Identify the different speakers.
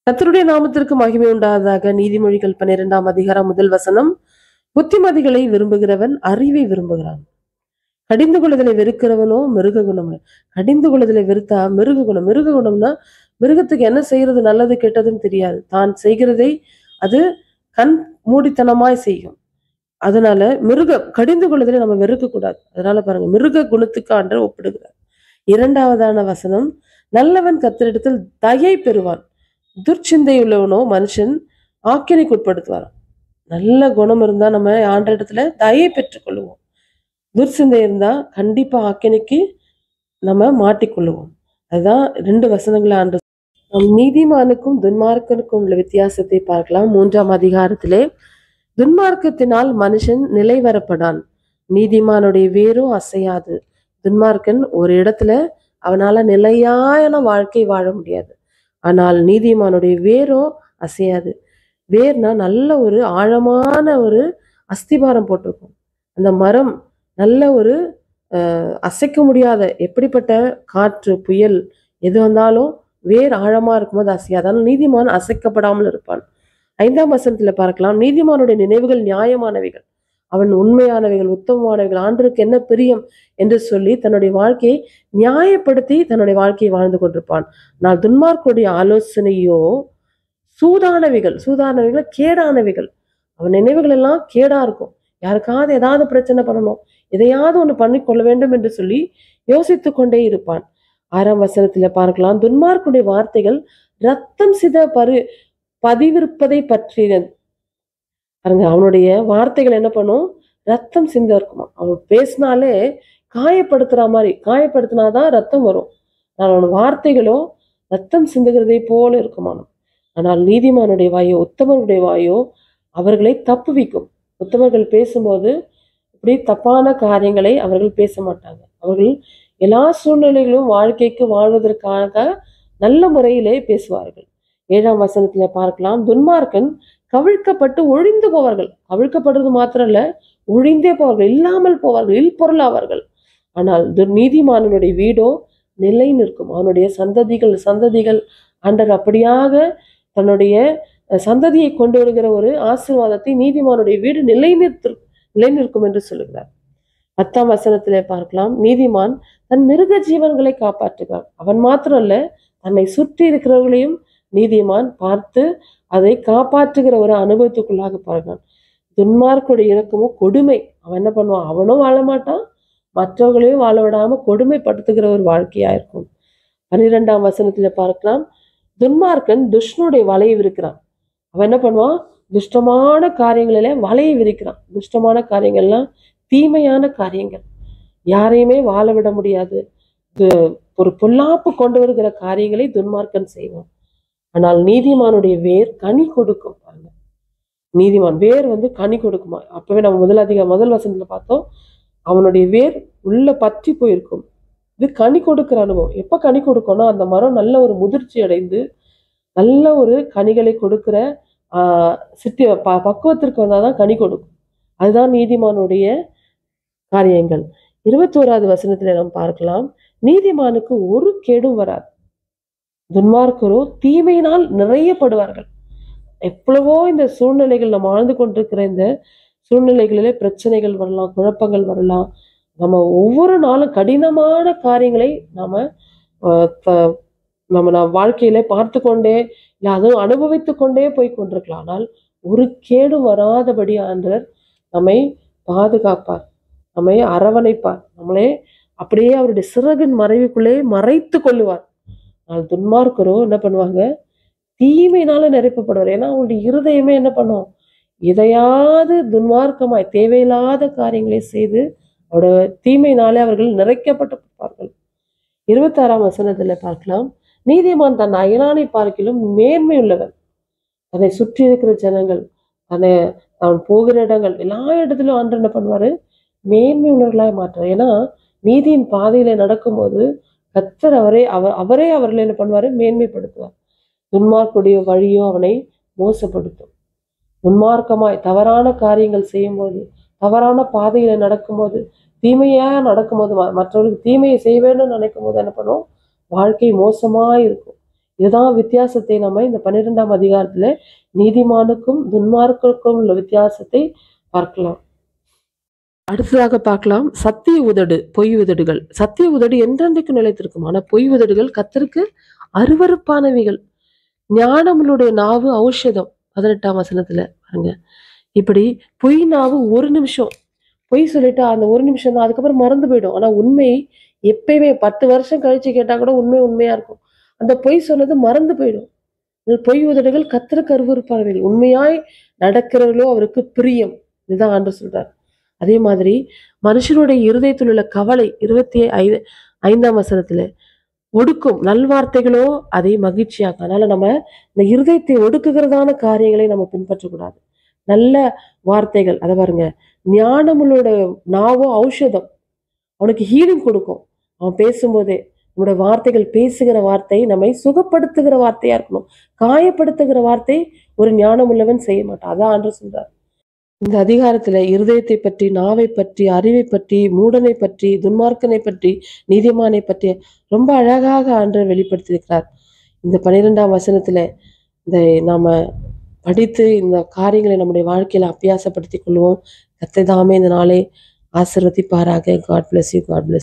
Speaker 1: கர்த்தருடைய நாமத்திற்கு மகிமை உண்டாவதாக. நீதிமொழிகள் 12ஆம் அதிகாரம் முதல் வசனம். புத்திமதிகளை விரும்புகிறவன் அறிவை விரும்புகிறான். கடிந்து கொள்ளுதலை வெறுக்கிறவனோ மிருக குணம். கடிந்து கொள்ளுதலை வெறுத்தா மிருக குணம். மிருக குணம்னா மிருகத்துக்கு என்ன செய்யறது நல்லது கெட்டதுன்னு தெரியாது. தான் செய்கிறதை அது கண் மூடித்தனமாய் செய்யும். அதனால கடிந்து கொள்ளுதலை நம்ம வெறுக்க கூடாது. அதனால பாருங்க, மிருக குணத்துக்கு ஆண்டவர் ஒப்பிடுகிறார். இரண்டாவதான வசனம், நல்லவன் கர்த்தரிடத்தில் தயை பெறுவான். துர்ச்சிந்தை உள்ளவனோ மனுஷன் ஆக்கினைக்கு உட்படுத்துவாராம். நல்ல குணம் இருந்தா நம்ம ஆண்டவரிடத்துல தயை பெற்றுக்கொள்ளுவோம். துர்சிந்தை இருந்தா கண்டிப்பா ஆக்கினைக்கு நம்ம மாட்டிக்கொள்ளுவோம். அதுதான் 2 வசனங்களை ஆண்டு. நீதிமானுக்கும் துன்மார்க்கனுக்கும் உள்ள வித்தியாசத்தை பார்க்கலாம். 3ஆம் அதிகாரத்திலே, துன்மார்க்கத்தினால் மனுஷன் நிலை வரப்படான், நீதிமானுடைய வேரோ அசையாது. துன்மார்க்கன் ஒரு இடத்துல அவனால நிலையான வாழ்க்கை வாழ முடியாது. ஆனால் நீதிமானுடைய வேரோ அசையாது. வேர்னா நல்ல ஒரு ஆழமான ஒரு அஸ்திபாரம் போட்டிருக்கும். அந்த மரம் நல்ல ஒரு அசைக்க முடியாத, எப்படிப்பட்ட காற்று புயல் எது வந்தாலும் வேர் ஆழமா இருக்கும்போது அசையாது. ஆனால் நீதிமான் அசைக்கப்படாமல் இருப்பான். 5ஆம் வசனத்துல பார்க்கலாம், நீதிமானுடைய நினைவுகள் நியாயமானவைகள், அவன் உண்மையானவைகள், உத்தமமானவைகள், ஆண்டவருக்கு என்ன பிரியம் என்று சொல்லி தன்னுடைய வாழ்க்கையை நியாயப்படுத்தி தன்னுடைய வாழ்க்கையை வாழ்ந்து கொண்டிருப்பான். நான் துன்மார்க்குடைய ஆலோசனையோ சூதானவைகள் கேடானவைகள். அவன் நினைவுகள் எல்லாம் கேடா இருக்கும். யாருக்காவது ஏதாவது பிரச்சனை பண்ணணும், எதையாவது ஒண்ணு பண்ணி கொள்ள வேண்டும் என்று சொல்லி யோசித்து கொண்டே இருப்பான். 6ஆம் வசனத்துல பார்க்கலாம், துன்மார்க்குடைய வார்த்தைகள் ரத்தம் சித பதிவிருப்பதை பற்றினது. பாருங்க, அவனுடைய வார்த்தைகள் என்ன பண்ணும், ரத்தம் சிந்த இருக்குமா. அவன் பேசினாலே காயப்படுத்துற மாதிரி, காயப்படுத்தினாதான் ரத்தம் வரும். அவனோட வார்த்தைகளோ ரத்தம் சிந்துகிறதை போல இருக்குமா. ஆனால் நீதிமானுடைய வாயோ உத்தமருடைய வாயோ அவர்களை தப்புவிக்கும். உத்தமர்கள் பேசும்போது இப்படி தப்பான காரியங்களை அவர்கள் பேச மாட்டாங்க. அவர்கள் எல்லா சூழ்நிலைகளும் வாழ்க்கைக்கு வாழ்வதற்காக நல்ல முறையிலே பேசுவார்கள். 7ஆம் வசனத்துல பார்க்கலாம், துன்மார்க்கன் கவிழ்க்கப்பட்டு ஒழிந்து போவார்கள். கவிழ்க்கப்படுறது மாத்திரம் இல்ல, ஒழிந்தே போவார்கள், இல்லாமல் போவார்கள், இல்பொருள் ஆவார்கள். ஆனால் நீதிமானுடைய வீடோ நிலை நிற்கும். அவனுடைய சந்ததிகள் ஆண்டவர் அப்படியாக தன்னுடைய சந்ததியை கொண்டு வருகிற ஒரு ஆசீர்வாதத்தை நீதிமானுடைய வீடு நிலை நிற்கும் என்று சொல்லுகிறார். 10ஆம் வசனத்திலே பார்க்கலாம், நீதிமான் தன் மிருக ஜீவன்களை காப்பாற்றுகிறான். அவன் மாத்திரம் அல்ல, தன்னை சுற்றி இருக்கிறவர்களையும் நீதிமான் பார்த்து அதை காப்பாற்றுகிற ஒரு அனுபவத்துக்குள்ளாக பாருங்கள். துன்மார்க்குடைய இறக்கமும் கொடுமை. அவன் என்ன பண்ணுவான், அவனும் வாழ மாட்டான், மற்றவர்களையும் வாழ விடாம கொடுமைப்படுத்துகிற ஒரு வாழ்க்கையா இருக்கும். 12ஆம் வசனத்துல பார்க்கலாம், துன்மார்க்கன் துஷ்டனுடைய வலையை விரிக்கிறான். அவன் என்ன பண்ணுவான், துஷ்டமான காரியங்களில வலையை விரிக்கிறான். துஷ்டமான காரியங்கள்லாம் தீமையான காரியங்கள், யாரையுமே வாழ விட முடியாது. ஒரு பொல்லாப்பு கொண்டு வருகிற காரியங்களை துன்மார்க்கன் செய்வான். ஆனால் நீதிமானுடைய வேர் கனி கொடுக்கும். நீதிமான் வேர் கனி கொடுக்குமா. அப்பவே நம்ம முதல் வசனத்துல பார்த்தோம், அவனுடைய வேர் உள்ள பற்றி போயிருக்கும். இது கனி கொடுக்கிற அனுபவம். எப்ப கனி கொடுக்கும்னா, அந்த மரம் நல்ல ஒரு முதிர்ச்சி அடைந்து நல்ல ஒரு கனிகளை கொடுக்கிற பக்குவத்திற்கு வந்தாதான் கனி கொடுக்கும். அதுதான் நீதிமானுடைய காரியங்கள். 21ஆவது வசனத்துல நாம் பார்க்கலாம், நீதிமானுக்கு ஒரு கேடும் வராது, துன்மார்க்கரோ தீமையினால் நிறையப்படுவார்கள். எவ்வளவோ இந்த சூழ்நிலைகள் நம்ம வாழ்ந்து கொண்டிருக்கிற இந்த சூழ்நிலைகளிலே பிரச்சனைகள் வரலாம், குழப்பங்கள் வரலாம். நம்ம ஒவ்வொரு நாளும் கடினமான காரியங்களை நம்ம வாழ்க்கையில பார்த்து கொண்டே இல்லை அதுவும் அனுபவித்து கொண்டே போய் கொண்டிருக்கலாம். ஆனால் ஒரு கேடு வராதபடி ஆண்டவர் நம்மை பாதுகாப்பார், நம்மை அரவணைப்பார், நம்மளே அப்படியே அவருடைய சிறகின் மறைவுக்குள்ளே மறைத்து கொள்ளுவார். ஆனால் துன்மார்க்கரோ என்ன பண்ணுவாங்க, தீமையினால நிரப்பப்படுவார். ஏன்னா அவங்களுடைய இருதயமே என்ன பண்ணும், எதையாவது துன்மார்க்கமாய் தேவையில்லாத காரியங்களை செய்து அவரோட தீமையினாலே அவர்கள் நிறைக்கப்பட்டிருப்பார்கள். 26ஆம் வசனத்துல பார்க்கலாம், நீதிமான் தன் அயலானை பார்க்கிலும் மேன்மை உள்ளவன். தன்னை சுற்றி இருக்கிற ஜனங்கள், தான் போகிற இடங்கள், எல்லா இடத்துலயும் ஆண்டவர் என்ன பண்ணுவாரு, மேன்மை உள்ளவர்களாய் மாற்றார். ஏன்னா நீதியின் பாதையில நடக்கும்போது கர்த்தர் அவரே அவர்களை என்ன பண்ணுவாரு, மேன்மைப்படுத்துவார். துன்மார்க்குடைய வழியோ அவனை மோசப்படுத்தும். துன்மார்க்கமாய் தவறான காரியங்கள் செய்யும்போது, தவறான பாதையில நடக்கும்போது, தீமையா நடக்கும்போது, மற்றவர்களுக்கு தீமையை செய்ய வேண்டும் நினைக்கும் போது என்ன பண்ணும், வாழ்க்கை மோசமா இருக்கும். இதுதான் வித்தியாசத்தை நம்ம இந்த 12ஆம் அதிகாரத்துல நீதிமானுக்கும் துன்மார்க்கருக்கும் உள்ள வித்தியாசத்தை பார்க்கலாம். அடுத்ததாக பார்க்கலாம் சத்திய உதடு பொய் உதடுகள். சத்திய உதடு என்றென்றைக்கு நிலைத்திருக்கும், ஆனா பொய் உதடுகள் கர்த்தருக்கு அருவருப்பானவைகள். ஞானமுடைய நாவு ஔஷதம். 18ஆம் வசனத்துல பாருங்க. இப்படி பொய் நாவு ஒரு நிமிஷம் பொய் சொல்லிட்டா அந்த ஒரு நிமிஷம் தான், அதுக்கப்புறம் மறந்து போயிடும். ஆனா உண்மை எப்பயுமே 10 வருஷம் கழிச்சு கேட்டா கூட உண்மையா இருக்கும். அந்த பொய் சொன்னது மறந்து போயிடும். பொய் உதடுகள் கர்த்தருக்கு அருவருப்பானவைகள், உண்மையாய் நடக்கிறவர்களோ அவருக்கு பிரியம். இதுதான் ஆண்டவர் சொல்றார். அதே மாதிரி மனுஷனுடைய இருதயத்தில் உள்ள கவலை 25ஆம் வசனத்துல ஒடுக்கும் நல்வார்த்தைகளோ அதை மகிழ்ச்சியாக்கும். அதனால நம்ம இந்த இருதயத்தை ஒடுக்குகிறதான காரியங்களை நம்ம பின்பற்றக்கூடாது. நல்ல வார்த்தைகள், அதை பாருங்க, ஞானமுள்ளோட நாவோ ஔஷதம், அவனுக்கு ஹீலிங் கொடுக்கும். அவன் பேசும்போதே நம்முடைய வார்த்தைகள், பேசுகிற வார்த்தை நம்மை சுகப்படுத்துகிற வார்த்தையா இருக்கணும். காயப்படுத்துகிற வார்த்தை ஒரு ஞானம் உள்ளவன் செய்ய மாட்டான். அதான் ஆண்டவர் சொல்றார். இந்த அதிகாரத்துல இருதயத்தை பற்றி, நாவை பற்றி, அறிவை பற்றி, மூடனை பற்றி, துன்மார்க்கனை பற்றி, நீதிமானை பற்றி ரொம்ப அழகாக ஆண்டவர் வெளிப்படுத்தியிருக்கிறார். இந்த 12ஆம் வசனத்துல இந்த நாம படித்து இந்த காரியங்களை நம்முடைய வாழ்க்கையில அபியாசப்படுத்திக் கொள்வோம். கர்த்தர் தாமே இந்த நாளை ஆசீர்வதிப்பாராக. God bless you. God bless you.